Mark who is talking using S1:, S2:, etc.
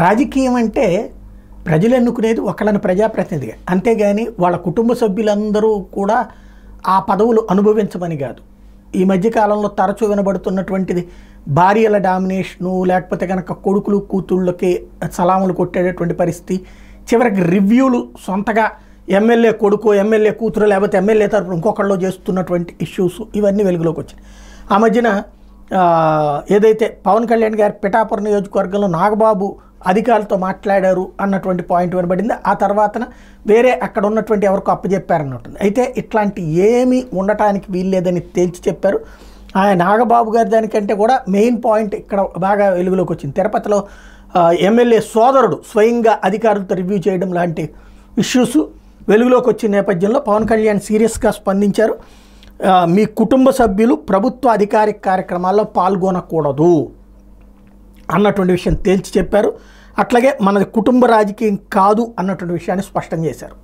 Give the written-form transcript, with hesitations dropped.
S1: రాజకీయం అంటే ప్రజలు ఎన్నుకునేది ఒకళ్ళని ప్రజాప్రతినిధిగా, అంతేగాని వాళ్ళ కుటుంబ సభ్యులందరూ కూడా ఆ పదవులు అనుభవించమని కాదు. ఈ మధ్యకాలంలో తరచూ వినబడుతున్నటువంటిది భార్యల డామినేషను, లేకపోతే కనుక కొడుకులు కూతుళ్ళకి సలాములు కొట్టేటటువంటి పరిస్థితి, చివరికి రివ్యూలు సొంతగా ఎమ్మెల్యే కొడుకు ఎమ్మెల్యే కూతురు లేకపోతే ఎమ్మెల్యే తరపున ఇంకొకళ్ళు చేస్తున్నటువంటి ఇష్యూస్ ఇవన్నీ వెలుగులోకి వచ్చాయి. ఆ మధ్యన ఏదైతే పవన్ కళ్యాణ్ గారి పిఠాపురం నియోజకవర్గంలో నాగబాబు అధికారులతో మాట్లాడారు అన్నటువంటి పాయింట్ వినబడింది. ఆ తర్వాతన వేరే అక్కడ ఉన్నటువంటి ఎవరికో అప్పచెప్పారన్నట్టుంది. అయితే ఇట్లాంటి ఏమీ ఉండటానికి వీల్లేదని తేల్చి చెప్పారు. ఆయన నాగబాబు గారి దానికంటే కూడా మెయిన్ పాయింట్ ఇక్కడ బాగా వెలుగులోకి వచ్చింది. తిరుపతిలో ఎమ్మెల్యే సోదరుడు స్వయంగా అధికారులతో రివ్యూ చేయడం లాంటి ఇష్యూస్ వెలుగులోకి వచ్చిన నేపథ్యంలో పవన్ కళ్యాణ్ సీరియస్గా స్పందించారు. మీ కుటుంబ సభ్యులు ప్రభుత్వ అధికారిక కార్యక్రమాల్లో పాల్గొనకూడదు అన్నటువంటి విషయం తేల్చి చెప్పారు. అట్లాగే మనది కుటుంబ రాజకీయం కాదు అన్నటువంటి విషయాన్ని స్పష్టం చేశారు.